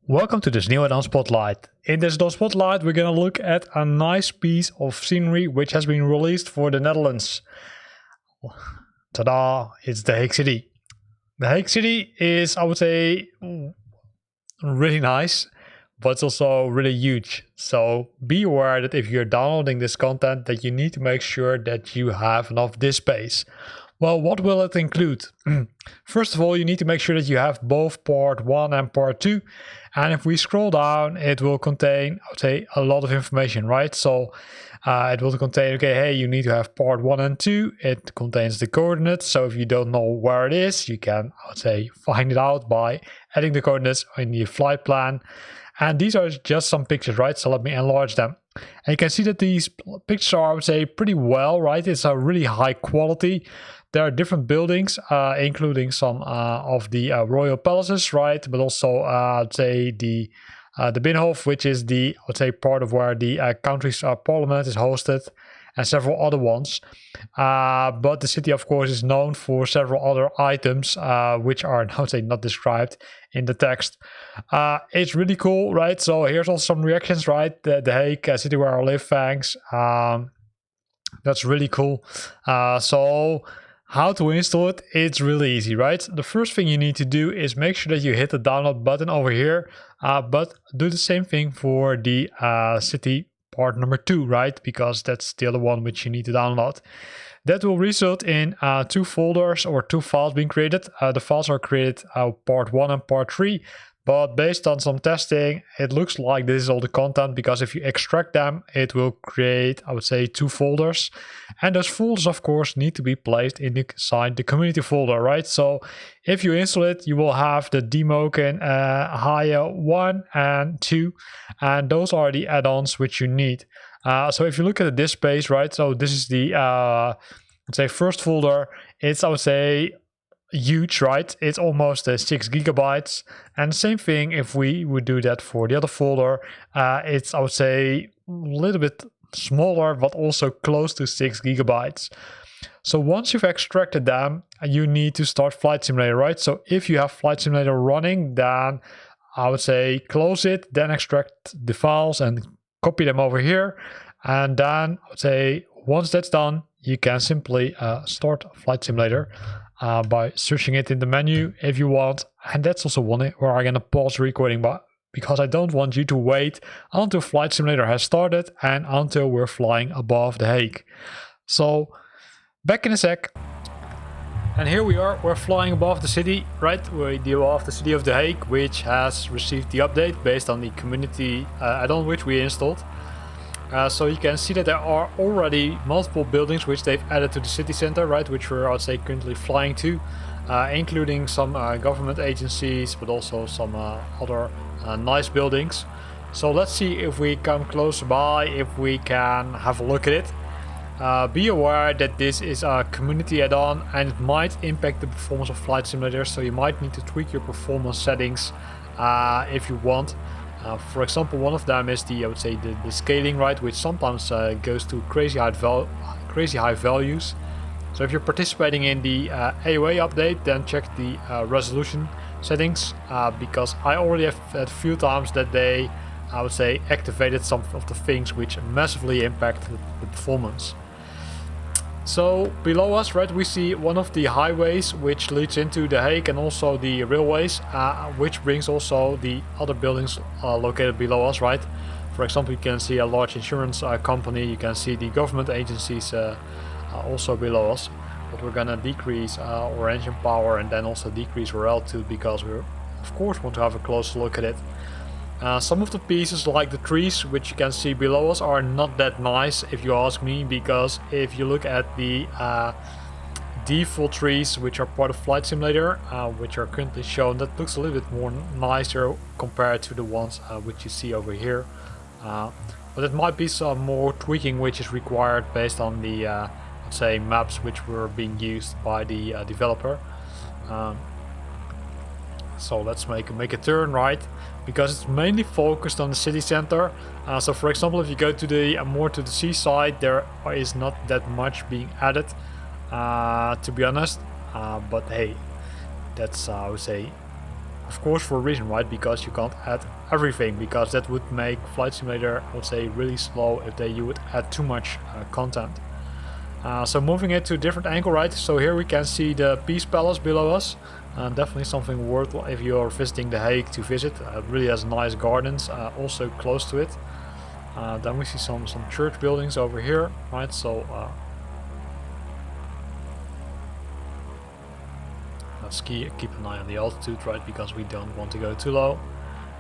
Welcome to this new Addon Spotlight. In this Addon Spotlight we're gonna look at a nice piece of scenery which has been released for the Netherlands. Ta-da! It's the Hague City. The Hague City is, I would say, really nice, but it's also really huge. So be aware that if you're downloading this content that you need to make sure that you have enough disk space. Well, what will it include? First of all, you need to make sure that you have both part 1 and part 2. And if we scroll down, it will contain, I would say, a lot of information, right? So it will contain, okay, hey, you need to have part 1 and 2. It contains the coordinates. So if you don't know where it is, you can, I would say, find it out by adding the coordinates in the flight plan. And these are just some pictures, right? So let me enlarge them. And you can see that these pictures are, I would say, pretty well, right? It's a really high quality. There are different buildings, including some of the royal palaces, right? But also, I'd say the Binnenhof, which is the, I would say, part of where the country's parliament is hosted, and several other ones. But the city, of course, is known for several other items, which are, I would say, not described in the text. It's really cool, right? So here's also some reactions, right? The Hague, city where I live, thanks. That's really cool. So how to install it? It's really easy, right? The first thing you need to do is make sure that you hit the download button over here, but do the same thing for the city part number 2, right? Because that's the other one which you need to download. That will result in 2 folders or 2 files being created. The files are created part 1 and part 3. But based on some testing, it looks like this is all the content, because if you extract them, it will create, I would say, 2 folders. And those folders, of course, need to be placed inside the community folder, right? So if you install it, you will have the Demoken Hague 1 and 2. And those are the add-ons which you need. So if you look at this page, right? So this is the, let's say, first folder. It's, I would say, huge, right? It's almost 6 gigabytes. And same thing if we would do that for the other folder. It's, I would say, a little bit smaller, but also close to 6 gigabytes. So once you've extracted them, you need to start Flight Simulator, right? So if you have Flight Simulator running, then I would say close it, then extract the files and copy them over here. And then I would say once that's done, you can simply start Flight Simulator by searching it in the menu if you want. And that's also one where I'm gonna pause the recording, but because I don't want you to wait until Flight Simulator has started and until we're flying above The Hague. So back in a sec. And here we are, we're flying above the city, right? We're above the city of The Hague, which has received the update based on the community add-on which we installed. So you can see that there are already multiple buildings which they've added to the city center, right? Which we're, I would say, currently flying to, including some government agencies, but also some other nice buildings. So let's see if we come closer by, if we can have a look at it. Be aware that this is a community add-on and it might impact the performance of Flight Simulator, so you might need to tweak your performance settings if you want. For example, one of them is the, I would say, the scaling, right, which sometimes goes to crazy high values. So if you're participating in the AOA update, then check the resolution settings, because I already have had a few times that they, I would say, activated some of the things which massively impact the performance. So below us, right, we see one of the highways which leads into The Hague, and also the railways, which brings also the other buildings located below us, right? For example, you can see a large insurance company, you can see the government agencies also below us. But we're gonna decrease our engine power and then also decrease our altitude, because we, of course, want to have a closer look at it. Some of the pieces, like the trees which you can see below us, are not that nice if you ask me, because if you look at the default trees which are part of Flight Simulator, which are currently shown, that looks a little bit more nicer compared to the ones which you see over here. But it might be some more tweaking which is required based on the let's say maps which were being used by the developer. So let's make a turn right, because it's mainly focused on the city center. So for example, if you go to the more to the seaside, there is not that much being added, to be honest. But hey, that's I would say, of course, for a reason, right? Because you can't add everything, because that would make Flight Simulator, I would say, really slow if you would add too much content. So moving it to a different angle, right? So here we can see the Peace Palace below us. Definitely something worthwhile if you're visiting The Hague to visit. It really has nice gardens, also close to it. Then we see some church buildings over here, right? So let's keep an eye on the altitude, right? Because we don't want to go too low.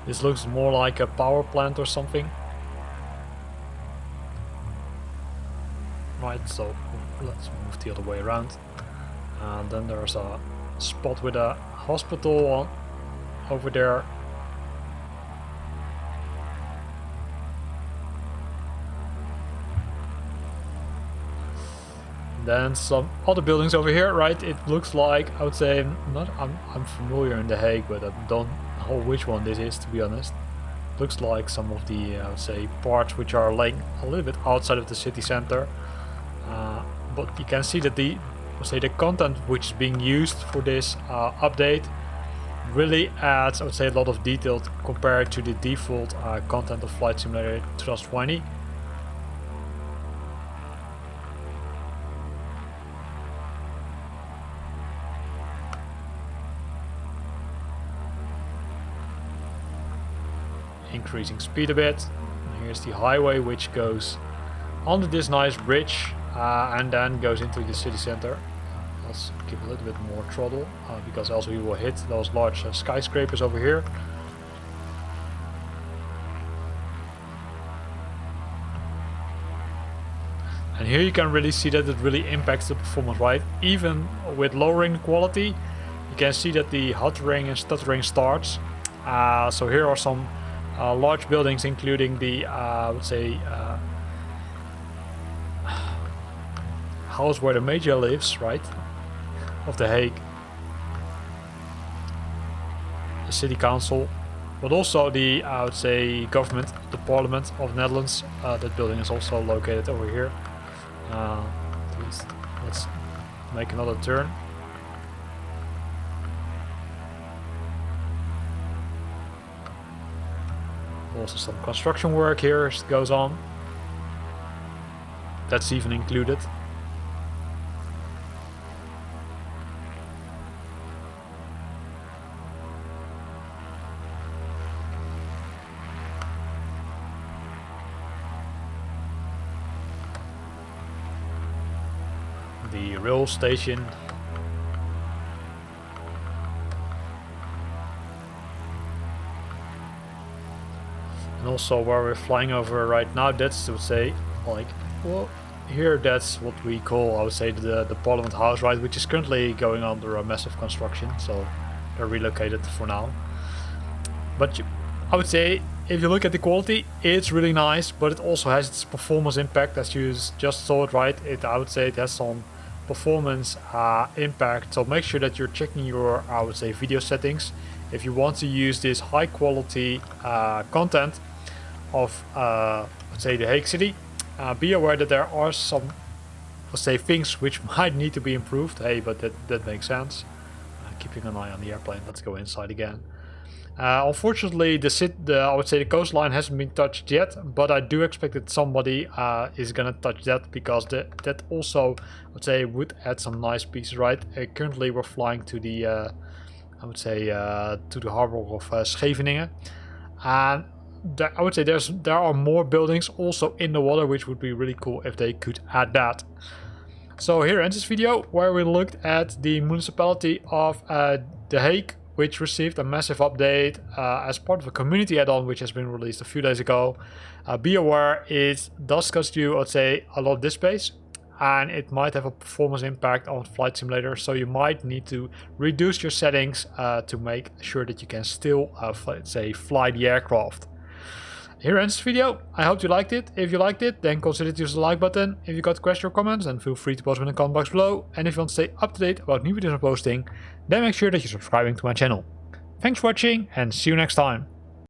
This looks more like a power plant or something. Right, so let's move the other way around. And then there's a spot with a hospital on over there. Then some other buildings over here, right? It looks like, I would say, I'm familiar in The Hague, but I don't know which one this is, to be honest. Looks like some of the, I would say, parts which are laying a little bit outside of the city center. But you can see that the content which is being used for this update really adds, I would say, a lot of detail compared to the default content of Flight Simulator 2020. Increasing speed a bit. Here's the highway which goes under this nice bridge and then goes into the city center. Let's give a little bit more throttle because also you will hit those large skyscrapers over here. And here you can really see that it really impacts the performance, right? Even with lowering the quality, you can see that the huttering and stuttering starts. So here are some large buildings, including the, I would say, house where the mayor lives, right? Of The Hague. The city council, but also the, I would say, government, the parliament of the Netherlands. That building is also located over here. Let's make another turn. Also some construction work here goes on. That's even included. The rail station. And also where we're flying over right now, that's, I would say, like, well, here that's what we call, I would say, the Parliament House, right, which is currently going under a massive construction, so they're relocated for now. But I would say, if you look at the quality, it's really nice, but it also has its performance impact, as you just saw it, right? I would say it has some performance impact, so make sure that you're checking your, I would say, video settings if you want to use this high quality content of, let's say, the Hague City. Be aware that there are some, let's say, things which might need to be improved. Hey, but that makes sense. Keeping an eye on the airplane. Let's go inside again. Unfortunately, I would say the coastline hasn't been touched yet, but I do expect that somebody is gonna touch that, because that also, I would say, would add some nice pieces, right? Currently, we're flying to the, I would say, to the harbor of Scheveningen, and I would say there are more buildings also in the water, which would be really cool if they could add that. So here ends this video where we looked at the municipality of The Hague, which received a massive update as part of a community add-on which has been released a few days ago. Be aware, it does cost you, I'd say, a lot of disk space, and it might have a performance impact on Flight Simulator, so you might need to reduce your settings to make sure that you can still, let's say, fly the aircraft. Here ends this video. I hope you liked it. If you liked it, then consider to use the like button. If you got questions or comments, then feel free to post them in the comment box below. And if you want to stay up to date about new videos I'm posting, then make sure that you're subscribing to my channel. Thanks for watching and see you next time.